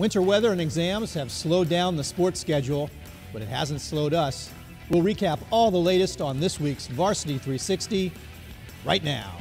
Winter weather and exams have slowed down the sports schedule, but it hasn't slowed us. We'll recap all the latest on this week's Varsity 360 right now.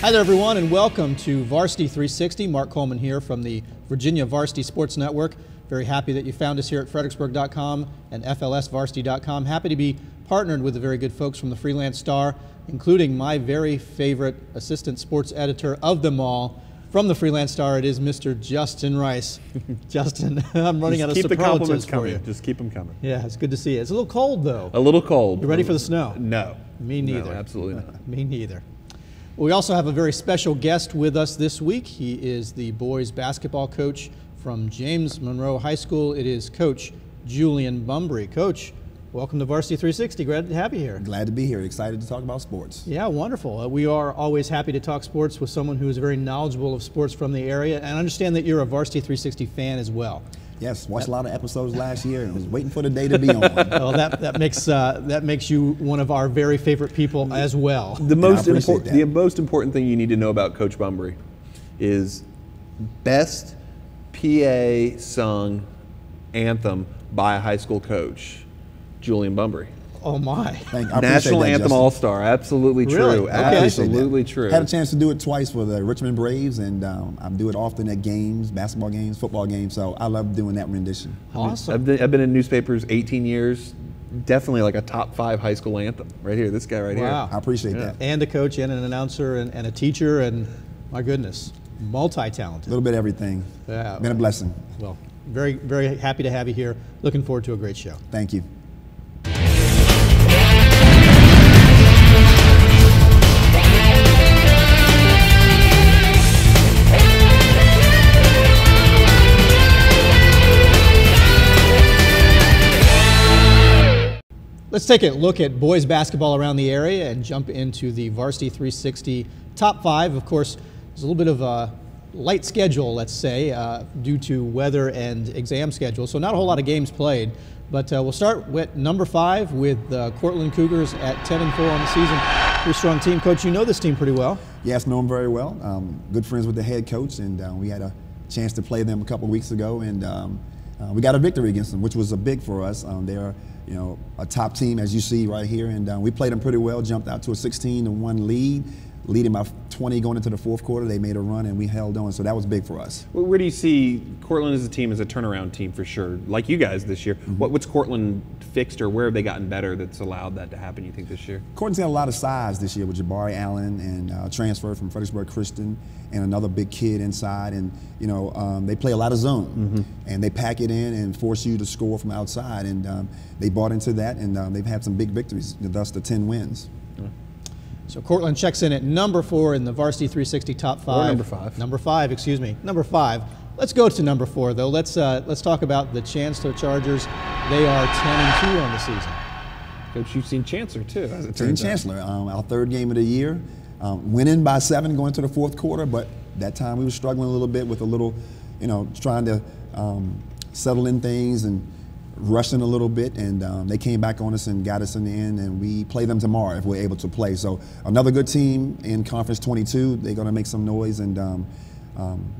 Hi there, everyone, and welcome to Varsity 360. Mark Coleman here from the Virginia Varsity Sports Network. Very happy that you found us here at Fredericksburg.com and FLSvarsity.com. Happy to be partnered with the very good folks from the Freelance Star, including my very favorite assistant sports editor of them all. From the Freelance Star, it is Mr. Justin Rice. Justin, I'm running out of superlatives for you. Just keep them coming. Yeah, it's good to see you. It's a little cold, though. A little cold. You ready for the snow? No. Me neither. No, absolutely not. Me neither. We also have a very special guest with us this week. He is the boys basketball coach from James Monroe High School. It is Coach Julian Bumbrey. Coach, welcome to Varsity 360. Glad to have you here. Glad to be here. Excited to talk about sports. Yeah, wonderful. We are always happy to talk sports with someone who is very knowledgeable of sports from the area, and I understand that you're a Varsity 360 fan as well. Yes, watched a lot of episodes last year and was waiting for the day to be on. Well, that makes you one of our very favorite people as well. The most important thing you need to know about Coach Bumbrey is best PA sung anthem by a high school coach, Julian Bumbrey. Oh my! National Anthem All-Star, absolutely true. Really? Okay. Absolutely true. Had a chance to do it twice for the Richmond Braves, and I do it often at games, basketball games, football games. So I love doing that rendition. Awesome. I've been in newspapers 18 years. Definitely like a top 5 high school anthem right here. This guy right here. Wow. I appreciate that. And a coach, and an announcer, and a teacher, and my goodness, multi-talented. A little bit of everything. Yeah. Been a blessing. Well, very, very happy to have you here. Looking forward to a great show. Thank you. Let's take a look at boys basketball around the area and jump into the Varsity 360 top 5. Of course, there's a little bit of a light schedule, let's say, due to weather and exam schedule, so not a whole lot of games played. But we'll start with number 5 with the Cortland Cougars at 10-4 on the season. Pretty strong team. Coach, you know this team pretty well. Yes, know them very well. Good friends with the head coach, and we had a chance to play them a couple weeks ago, and we got a victory against them, which was a big for us. They're a top team, as you see right here, and we played them pretty well, jumped out to a 16-1 lead, leading by 20 going into the fourth quarter. They made a run, and we held on, so that was big for us. Well, where do you see Cortland as a team, as a turnaround team for sure, like you guys this year? Mm-hmm. What's Cortland fixed, or where have they gotten better that's allowed that to happen, you think, this year? Cortland's got a lot of size this year with Jabari Allen and transfer from Fredericksburg Christian and another big kid inside, and they play a lot of zone, mm-hmm. and they pack it in and force you to score from outside, and they bought into that, and they've had some big victories, thus the 10 wins. Yeah. So Cortland checks in at number 4 in the Varsity 360 top 5. Or number 5. Number 5, excuse me. Number 5. Let's go to number 4, though. Let's talk about the Chancellor Chargers. They are 10-2 on the season. Coach, you've seen Chancellor too, as it turns out. Seen Chancellor, our 3rd game of the year, winning by 7 going to the 4th quarter, but that time we were struggling a little bit with a little, trying to settle in things and rushing a little bit, and they came back on us and got us in the end, and we play them tomorrow if we're able to play. So another good team in Conference 22. They're going to make some noise, and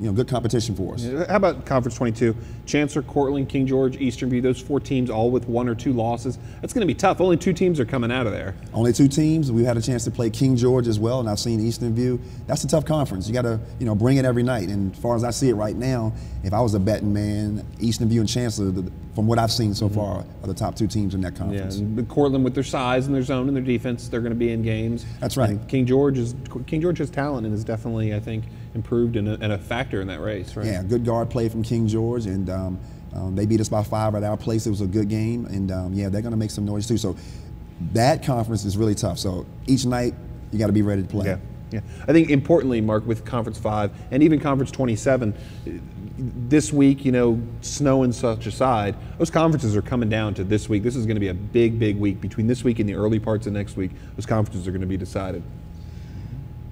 good competition for us. How about Conference 22? Chancellor, Cortland, King George, Eastern View, those 4 teams all with 1 or 2 losses. That's going to be tough. Only 2 teams are coming out of there. Only 2 teams. We had a chance to play King George as well, and I've seen Eastern View. That's a tough conference. You got to, bring it every night. And as far as I see it right now, if I was a betting man, Eastern View and Chancellor, from what I've seen so far, are the top 2 teams in that conference. Yeah, Cortland with their size and their zone and their defense, they're going to be in games. That's right. And King George has talent and is definitely, I think, improved and a factor in that race, right? Yeah, good guard play from King George, and they beat us by 5 at our place. It was a good game, and they're going to make some noise too. So that conference is really tough. So each night you got to be ready to play. Yeah. Yeah, I think importantly, Mark, with Conference 5 and even Conference 27, this week, snow and such aside, those conferences are coming down to this week. This is going to be a big, big week. Between this week and the early parts of next week, those conferences are going to be decided.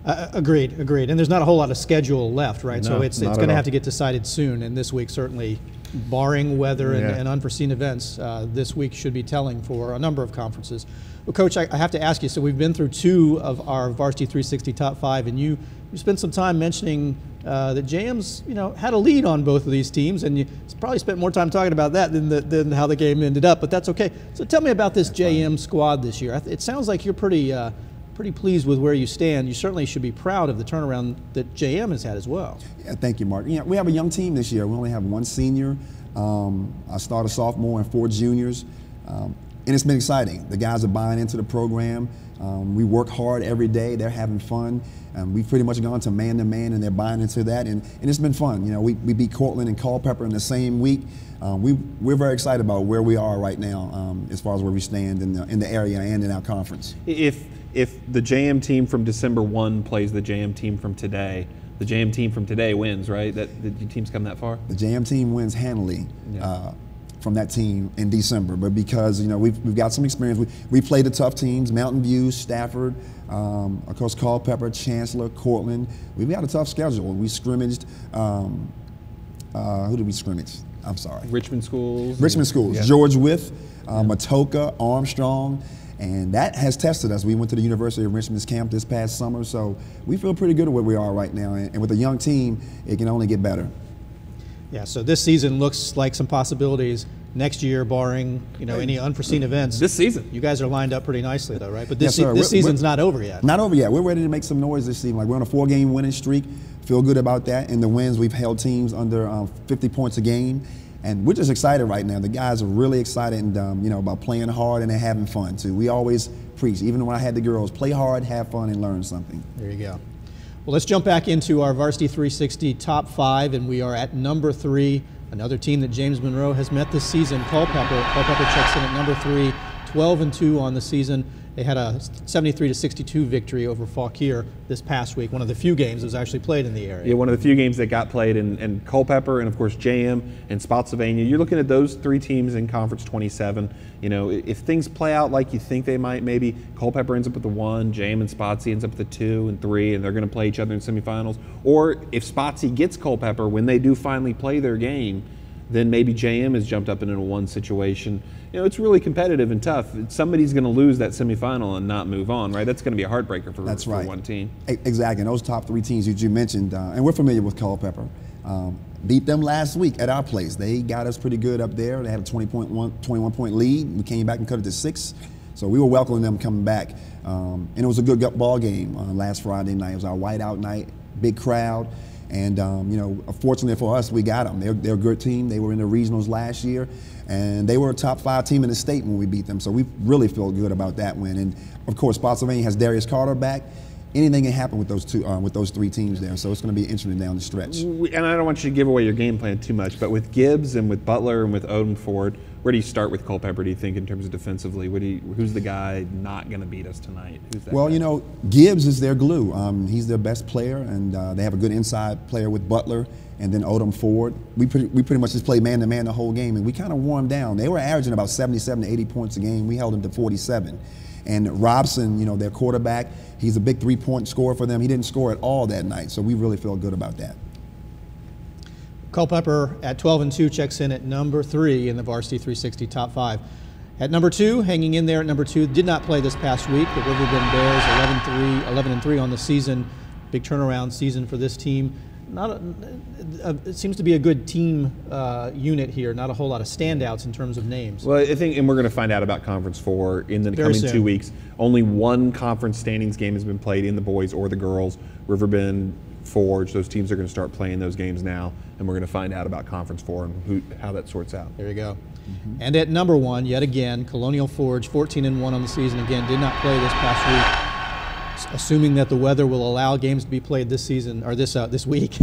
Agreed. And there's not a whole lot of schedule left, right? No, so it's going to have to get decided soon. And this week, certainly, barring weather and unforeseen events, this week should be telling for a number of conferences. Well, Coach, I have to ask you, so we've been through 2 of our Varsity 360 top 5, and you spent some time mentioning that JM's had a lead on both of these teams, and you probably spent more time talking about that than how the game ended up, but that's okay. So tell me about this JM squad this year. It sounds like you're pretty pleased with where you stand. You certainly should be proud of the turnaround that JM has had as well. Yeah, thank you, Mark. We have a young team this year. We only have 1 senior. I started a sophomore and 4 juniors. And it's been exciting. The guys are buying into the program. We work hard every day. They're having fun. We've pretty much gone to man-to-man, and they're buying into that. And it's been fun. We beat Cortland and Culpeper in the same week. We're very excited about where we are right now as far as where we stand in the area and in our conference. If the JM team from December 1 plays the JM team from today, the JM team from today wins, right? The team's come that far? The JM team wins handily. From that team in December, but because we've got some experience, we played the tough teams: Mountain View, Stafford, of course Culpeper, Chancellor, Cortland. We've got a tough schedule. We scrimmaged. Who did we scrimmage? I'm sorry. Richmond Schools. Yeah. George Wythe, Matoka, Armstrong, and that has tested us. We went to the University of Richmond's camp this past summer, so we feel pretty good at where we are right now. And with a young team, it can only get better. Yeah, so this season looks like some possibilities. Next year, barring any unforeseen events. This season, you guys are lined up pretty nicely, though, right? But this season's not over yet. Not over yet. We're ready to make some noise this season. Like, we're on a 4-game winning streak. Feel good about that. In the wins, we've held teams under 50 points a game, and we're just excited right now. The guys are really excited and about playing hard and having fun too. We always preach, even when I had the girls, play hard, have fun, and learn something. There you go. Well, let's jump back into our Varsity 360 top 5, and we are at number 3. Another team that James Monroe has met this season, Culpeper. Culpeper checks in at number 3, 12-2 on the season. They had a 73-62 victory over Fauquier this past week, one of the few games that was actually played in the area. Yeah, one of the few games that got played in Culpeper and, of course, JM and Spotsylvania. You're looking at those 3 teams in Conference 27. If things play out like you think they might, maybe Culpeper ends up with the 1, JM and Spotsy ends up with the 2 and 3, and they're going to play each other in semifinals. Or if Spotsy gets Culpeper, when they do finally play their game, then maybe JM has jumped up into a 1 situation. It's really competitive and tough. Somebody's going to lose that semifinal and not move on, right? That's going to be a heartbreaker for one team. Exactly. And those top 3 teams that you mentioned, and we're familiar with Culpeper, beat them last week at our place. They got us pretty good up there. They had a 21-point lead. We came back and cut it to 6. So we were welcoming them coming back. And it was a good ball game last Friday night. It was our whiteout night, big crowd. And, fortunately for us, we got them. They're a good team. They were in the regionals last year, and they were a top 5 team in the state when we beat them. So we really feel good about that win. And, of course, Spotsylvania has Darius Carter back. Anything can happen with those 3 teams there. So it's going to be interesting down the stretch. And I don't want you to give away your game plan too much, but with Gibbs and with Butler and with Odom Ford, where do you start with Culpeper, do you think, in terms of defensively? Who's the guy not going to beat us tonight? Who's that guy? Gibbs is their glue. He's their best player, and they have a good inside player with Butler and then Odom Ford. We pretty much just played man-to-man the whole game, and we kind of wore them down. They were averaging about 77 to 80 points a game. We held them to 47. And Robson, their quarterback, he's a big 3-point scorer for them. He didn't score at all that night, so we really feel good about that. Culpeper at 12-2 checks in at number 3 in the Varsity 360 top 5. At number 2, hanging in there at number 2, did not play this past week. The Riverbend Bears 11-3 on the season. Big turnaround season for this team. It seems to be a good team unit here. Not a whole lot of standouts in terms of names. Well, I think, and we're going to find out about Conference 4 in the coming 2 weeks. Only 1 conference standings game has been played in the boys or the girls. Riverbend, Forge, those teams are going to start playing those games now, and we're going to find out about Conference 4 and how that sorts out. There you go. Mm-hmm. And at number 1, yet again, Colonial Forge, 14-1 on the season. Again, did not play this past week. Assuming that the weather will allow games to be played this season, or this week.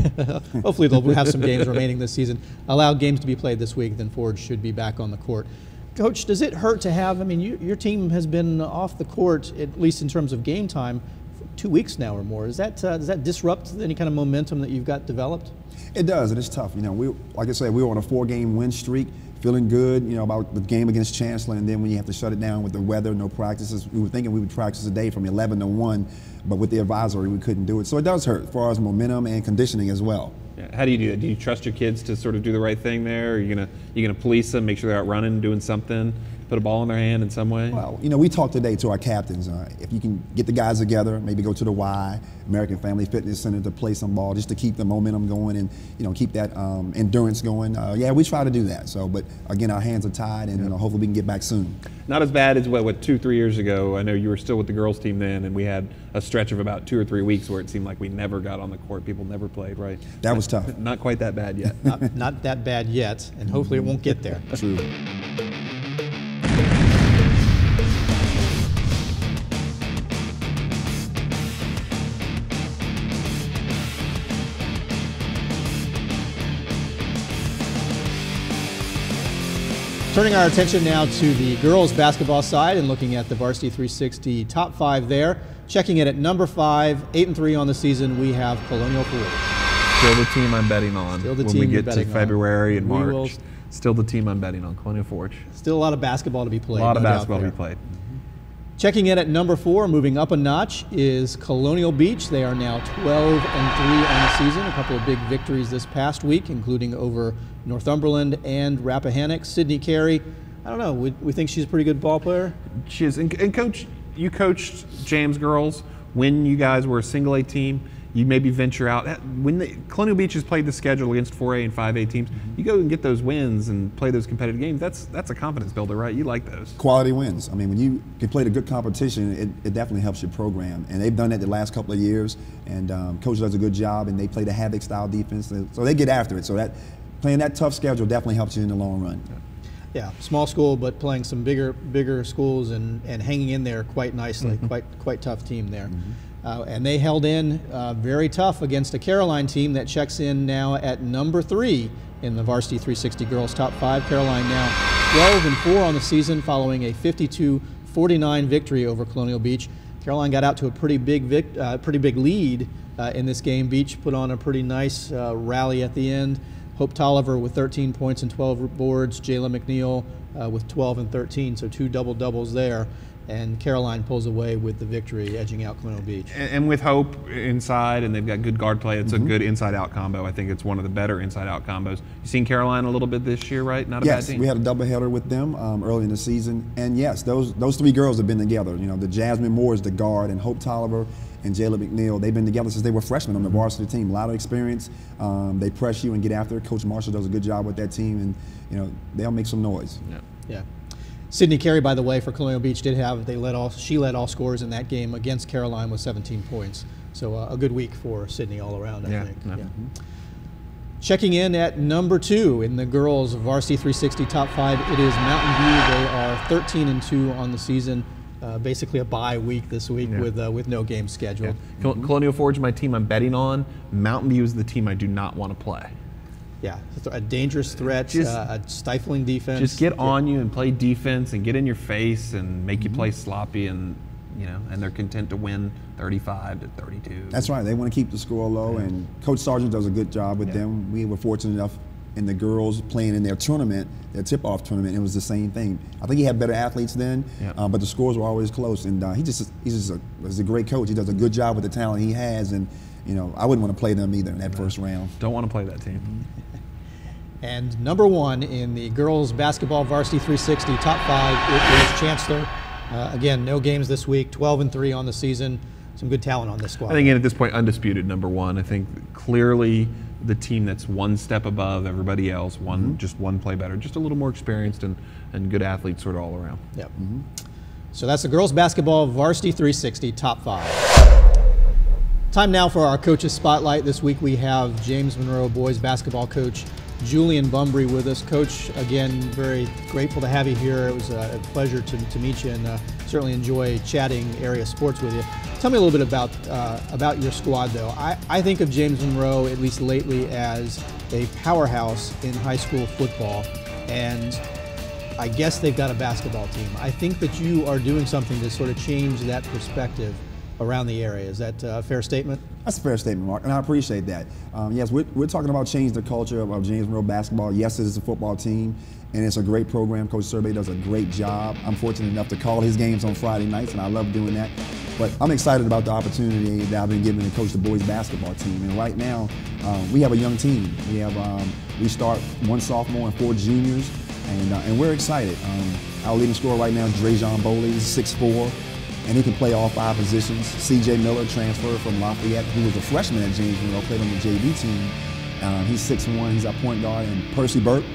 Hopefully they'll have some games remaining this season. Allow games to be played this week, then Forge should be back on the court. Coach, does it hurt to have, your team has been off the court, at least in terms of game time, 2 weeks now or more. Does that disrupt any kind of momentum that you've got developed? It does, and it's tough. Like I said, we were on a 4-game win streak, feeling good, about the game against Chancellor, and then when you have to shut it down with the weather, no practices, we were thinking we would practice a day from 11 to 1, but with the advisory, we couldn't do it. So it does hurt as far as momentum and conditioning as well. Yeah. How do you do that? Do you trust your kids to sort of do the right thing there? Or are you gonna police them, make sure they're out running, doing something, put a ball in their hand in some way? Well, we talked today to our captains. If you can get the guys together, maybe go to the Y, American Family Fitness Center, to play some ball, just to keep the momentum going and keep that endurance going. Yeah, we try to do that. So, but again, our hands are tied, and hopefully we can get back soon. Not as bad as what 2-3 years ago. I know you were still with the girls team then, and we had a stretch of about 2 or 3 weeks where it seemed like we never got on the court. People never played, right? That was tough. Not quite that bad yet. Not that bad yet, and hopefully it won't get there. True. Turning our attention now to the girls basketball side and looking at the Varsity 360 top 5 there. Checking it at number 5, 8-3 on the season, we have Colonial Forge. Still the team I'm betting on. Still the when team we you're get to betting on. February and March. Still the team I'm betting on, Colonial Forge. Still a lot of basketball to be played. A lot of no doubt basketball to there. be played. Checking in at number 4, moving up a notch, is Colonial Beach. They are now 12-3 on the season. A couple of big victories this past week, including over Northumberland and Rappahannock. Sydney Carey, I don't know, we think she's a pretty good ball player? She is. And Coach, you coached James girls when you guys were a single A team. You maybe venture out. When Colonial Beach has played the schedule against 4A and 5A teams, you go and get those wins and play those competitive games. That's a confidence builder, right? You like those. Quality wins. I mean, when you can play the good competition, it definitely helps your program. And they've done that the last couple of years. And Coach does a good job, and they play the havoc style defense. So they get after it. So that playing that tough schedule definitely helps you in the long run. Yeah, small school, but playing some bigger schools and hanging in there quite nicely. Quite tough team there. And they held in very tough against a Caroline team that checks in now at number 3 in the Varsity 360 girls top 5. Caroline now 12-4 on the season following a 52-49 victory over Colonial Beach. Caroline got out to a pretty big lead in this game. Beach put on a pretty nice rally at the end. Hope Tolliver with 13 points and 12 boards. Jayla McNeil with 12 and 13, so 2 double-doubles there. And Caroline pulls away with the victory, edging out Colonial Beach. And with Hope inside, and they've got good guard play, it's a good inside-out combo. I think it's one of the better inside-out combos. You've seen Caroline a little bit this year, right? Not a bad team. Yes, we had a doubleheader with them early in the season. And yes, those 3 girls have been together. The Jasmine Moore is the guard, and Hope Tolliver and Jayla McNeil, they've been together since they were freshmen on the varsity team. A lot of experience. They press you and get after it. Coach Marshall does a good job with that team, and they'll make some noise. Yeah. Sydney Carey, by the way, for Colonial Beach she led all scorers in that game against Caroline with 17 points. So a good week for Sydney all around, I think. Yeah. Checking in at number 2 in the girls Varsity 360 top 5, it is Mountain View. They are 13-2 on the season. Basically a bye week this week with no game scheduled. Yeah. Colonial Forge, my team I'm betting on. Mountain View is the team I do not want to play. Yeah, a dangerous threat, a stifling defense. Just get on you and play defense and get in your face and make you play sloppy, and and they're content to win 35-32. That's right. They want to keep the score low, and Coach Sargent does a good job with them. We were fortunate enough in the girls playing in their tournament, their tip-off tournament. It was the same thing. I think he had better athletes then, but the scores were always close. And he's a great coach. He does a good job with the talent he has, and I wouldn't want to play them either in that first round. Don't want to play that team. And number 1 in the girls basketball Varsity 360 top 5, it is Chancellor. Again, no games this week, 12-3 on the season. Some good talent on this squad. I think at this point, undisputed number 1. I think clearly the team that's one step above everybody else, just one play better, just a little more experienced and good athletes sort of all around. Yep. So that's the girls basketball Varsity 360 top 5. Time now for our coaches spotlight. This week we have James Monroe boys basketball coach Julian Bumbrey with us. Coach, again, very grateful to have you here. It was a pleasure to meet you, and certainly enjoy chatting area sports with you. Tell me a little bit about your squad, though. I think of James Monroe, at least lately, as a powerhouse in high school football, and I guess they've got a basketball team. I think that you are doing something to sort of change that perspective around the area. Is that a fair statement? That's a fair statement, Mark, and I appreciate that. Yes, we're talking about changing the culture of James Monroe basketball. Yes, it is a football team, and it's a great program. Coach Survey does a great job. I'm fortunate enough to call his games on Friday nights, and I love doing that. But I'm excited about the opportunity that I've been given to coach the boys basketball team. And right now, we have a young team. We start 1 sophomore and 4 juniors, and we're excited. Our leading scorer right now is Drejon Boley, 6'4", and he can play all 5 positions. C.J. Miller transferred from Lafayette, who was a freshman at James Monroe, played on the JV team. He's 6'1", he's our point guard. And Percy Burke,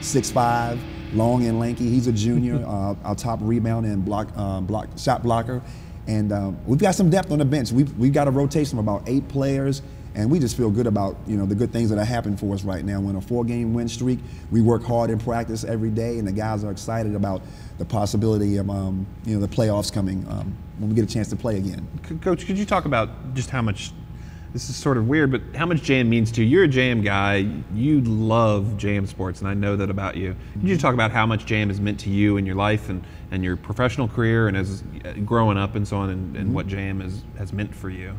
6'5", long and lanky. He's a junior, our top rebounder and shot blocker. And we've got some depth on the bench. We've got a rotation of about 8 players, and we just feel good about the good things that are happening for us right now. We're on a 4-game win streak. We work hard in practice every day, and the guys are excited about the possibility of the playoffs coming when we get a chance to play again. Coach, could you talk about just how much, this is sort of weird, but how much JM means to you? You're a JM guy. You love JM sports, and I know that about you. Could you talk about how much JM has meant to you in your life and your professional career and as growing up and so on, and what JM has meant for you?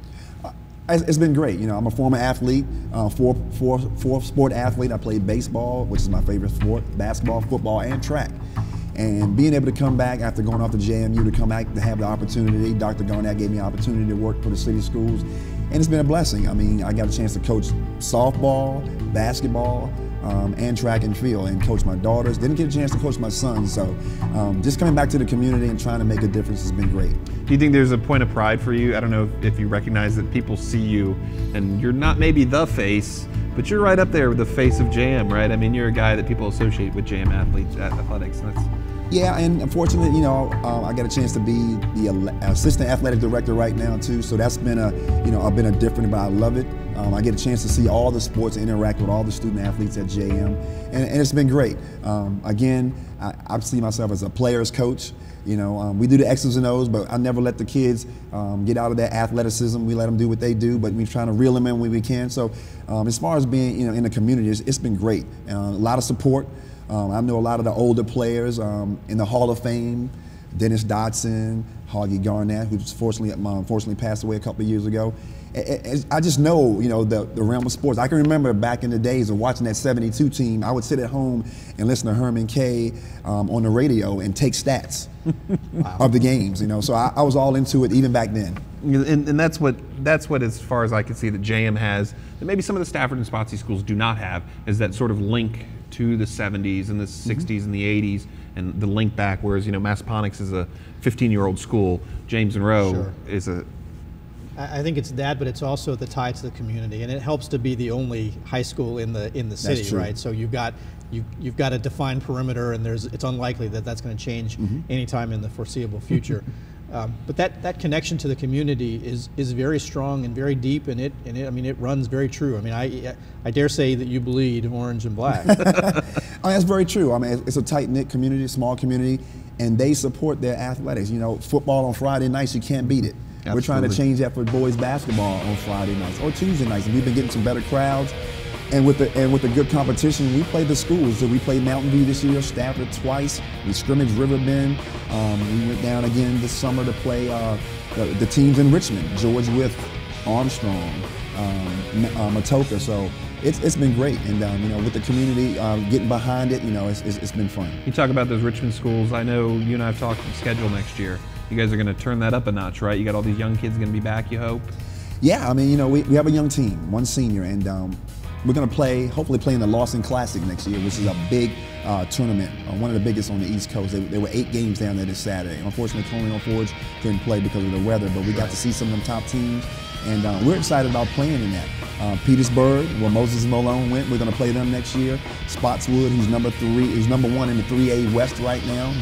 It's been great. I'm a former athlete, fourth sport athlete. I played baseball, which is my favorite sport, basketball, football, and track. And being able to come back after going off to JMU, to come back to have the opportunity, Dr. Garnett gave me the opportunity to work for the city schools, and it's been a blessing. I mean, I got a chance to coach softball, basketball, and track and field, and coach my daughters. Didn't get a chance to coach my sons, so just coming back to the community and trying to make a difference has been great. Do you think there's a point of pride for you? I don't know if you recognize that people see you, and you're not maybe the face, but you're right up there with the face of JM, right? I mean, you're a guy that people associate with JM athletics. Yeah, and unfortunately, I got a chance to be the assistant athletic director right now too. So that's been I've been a different, but I love it. I get a chance to see all the sports and interact with all the student athletes at JM, and it's been great. Again, I see myself as a player's coach. We do the X's and O's, but I never let the kids get out of their athleticism. We let them do what they do, but we're trying to reel them in when we can. So as far as being in the community, it's been great. A lot of support. I know a lot of the older players in the Hall of Fame, Dennis Dotson, Hoggy Garnett, who unfortunately passed away a couple of years ago. I just know, the realm of sports. I can remember back in the days of watching that 72 team, I would sit at home and listen to Herman Kay on the radio and take stats of the games, So I was all into it even back then. And that's what, as far as I can see, that JM has, that maybe some of the Stafford and Spotsy schools do not have, is that sort of link to the 70s and the 60s and the 80s and the link back, whereas, Massaponax is a 15-year-old school. James Monroe is a... I think it's that, but it's also the tie to the community, and it helps to be the only high school in the city, right? So you've got a defined perimeter, and it's unlikely that that's going to change anytime in the foreseeable future. But that connection to the community is very strong and very deep, and it runs very true. I mean, I dare say that you bleed orange and black. That's very true. I mean, it's a tight-knit community, small community, and they support their athletics. Football on Friday nights, you can't beat it. Absolutely. We're trying to change that for boys basketball on Friday nights or Tuesday nights, and we've been getting some better crowds. And with the good competition, we played the schools. So we played Mountain View this year, Stafford twice. We scrimmaged Riverbend. We went down again this summer to play the teams in Richmond, George Wythe, Armstrong, Matoka. So it's been great. And with the community getting behind it, it's been fun. You talk about those Richmond schools. I know you and I have talked schedule next year. You guys are going to turn that up a notch, right? You got all these young kids going to be back, you hope? Yeah, I mean, we have a young team, one senior, and we're going to hopefully play in the Lawson Classic next year, which is a big tournament, one of the biggest on the East Coast. There were 8 games down there this Saturday. Unfortunately, Colonial Forge couldn't play because of the weather, but we got to see some of them top teams, and we're excited about playing in that. Petersburg, where Moses Malone went, we're going to play them next year. Spotswood, who's number 1 in the 3A West right now.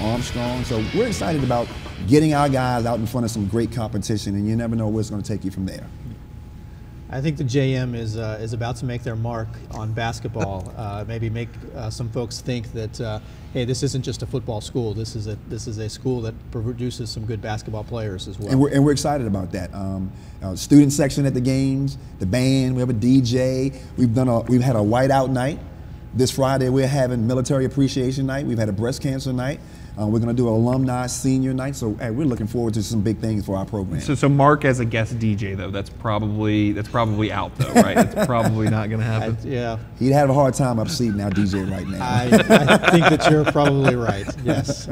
Armstrong. So we're excited about getting our guys out in front of some great competition, and you never know where it's going to take you from there. I think the JM is about to make their mark on basketball. Maybe make some folks think that hey, this isn't just a football school. This is a school that produces some good basketball players as well. And we're excited about that. Student section at the games, the band. We have a DJ. We've had a whiteout night. This Friday we're having military appreciation night. We've had a breast cancer night. We're going to do an alumni senior night, so hey, we're looking forward to some big things for our program. So Mark as a guest DJ though, that's probably out though, right? It's probably not going to happen. Yeah. He'd have a hard time upseating our DJ right now. I think that you're probably right. Yes.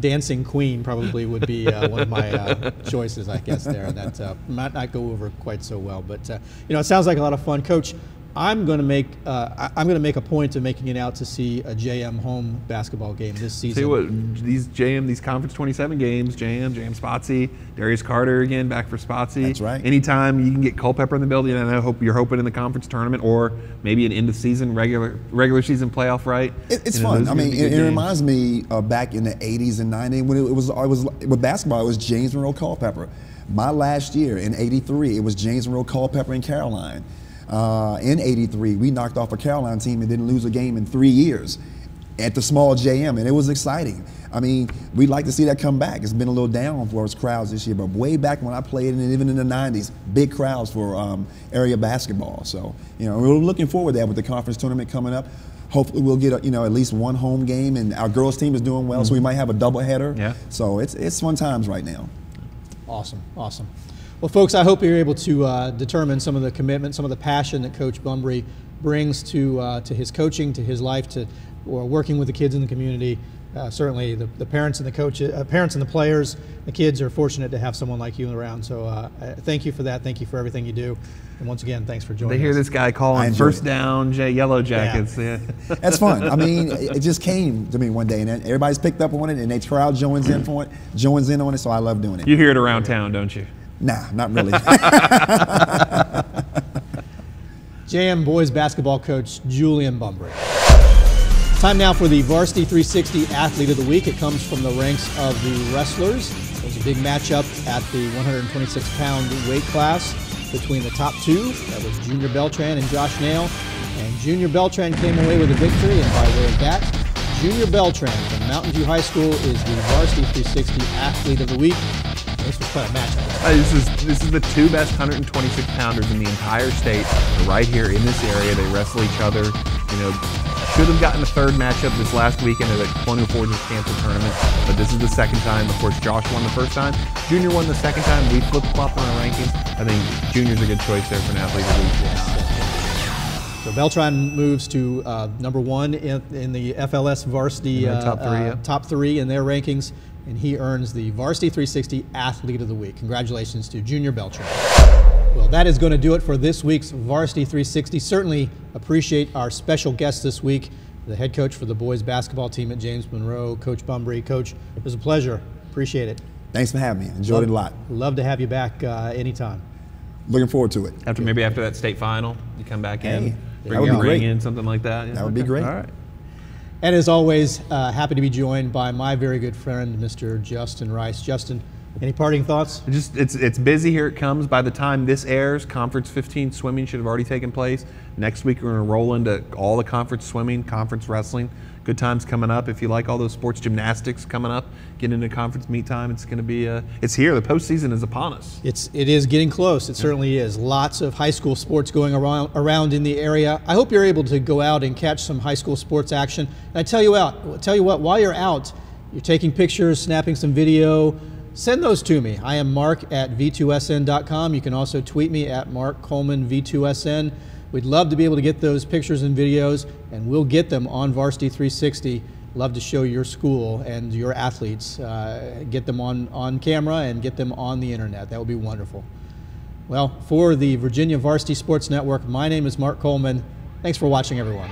Dancing Queen probably would be one of my choices, I guess, there. That might not go over quite so well, but it sounds like a lot of fun, Coach. I'm going to make a point of making it out to see a JM home basketball game this season. See what these Conference 27 games, JM Spotsy, Darius Carter again back for Spotsy. That's right. Anytime you can get Culpeper in the building, and I hope you're hoping in the conference tournament or maybe an end of season regular season playoff, right? It's fun. I mean, it reminds me of back in the 80s and 90s when it was with basketball. It was James Monroe Culpeper. My last year in '83, it was James Monroe Culpeper and Caroline. In '83, we knocked off a Caroline team and didn't lose a game in 3 years at the small JM, and it was exciting. I mean, we'd like to see that come back. It's been a little down for us crowds this year, but way back when I played, and even in the '90s, big crowds for area basketball. So, we're looking forward to that with the conference tournament coming up. Hopefully, we'll get at least one home game, and our girls team is doing well, so we might have a doubleheader. Yeah. So it's fun times right now. Awesome. Well, folks, I hope you're able to determine some of the commitment, some of the passion that Coach Bumbrey brings to his coaching, to his life, to working with the kids in the community. Certainly, the parents and the coaches, parents and the players, the kids are fortunate to have someone like you around. So, thank you for that. Thank you for everything you do. And once again, thanks for joining us. They hear this guy calling first down, Yellow Jackets. Yeah. That's fun. I mean, it just came to me one day, and everybody's picked up on it, and they crowd joins in on it. So I love doing it. You hear it around town, don't you? Nah, not really. JM boys basketball coach Julian Bumbrey. Time now for the Varsity 360 Athlete of the Week. It comes from the ranks of the wrestlers. There's a big matchup at the 126-pound weight class between the top two. That was Junior Beltran and Josh Nail. And Junior Beltran came away with a victory, and by way of that, Junior Beltran from Mountain View High School is the Varsity 360 Athlete of the Week. This was quite a matchup. This is the two best 126-pounders in the entire state. They're right here in this area. They wrestle each other. Should have gotten a third matchup this last weekend at the Colonial Forges Cancer Tournament, but this is the second time. Of course, Josh won the first time. Junior won the second time. We flip-flop on our rankings. I think Junior's a good choice there for an athlete of the week. So Beltran moves to number one in the FLS varsity top three in their rankings, and he earns the Varsity 360 Athlete of the Week. Congratulations to Junior Beltran. Well, that is going to do it for this week's Varsity 360. Certainly appreciate our special guest this week, the head coach for the boys basketball team at James Monroe, Coach Bumbrey. Coach, it was a pleasure. Appreciate it. Thanks for having me. Enjoyed it a lot. Love to have you back anytime. Looking forward to it. After that state final, you come back in, bring your ring in, something like that. Yeah. That would be great. All right. And as always, happy to be joined by my very good friend, Mr. Justin Rice. Justin, any parting thoughts? It's busy. Here it comes. By the time this airs, Conference 15 swimming should have already taken place. Next week we're going to roll into all the conference swimming, conference wrestling. Good times coming up. If you like all those sports, gymnastics coming up, get into conference meet time. It's going to be it's here. The postseason is upon us. It is getting close. It certainly is. Lots of high school sports going around in the area. I hope you're able to go out and catch some high school sports action. And I tell you what, while you're out, you're taking pictures, snapping some video, send those to me. I am Mark at v2sn.com. You can also tweet me at Mark Coleman V2SN. We'd love to be able to get those pictures and videos, and we'll get them on Varsity 360. Love to show your school and your athletes, get them on camera and get them on the internet. That would be wonderful. Well, for the Virginia Varsity Sports Network, my name is Mark Coleman. Thanks for watching, everyone.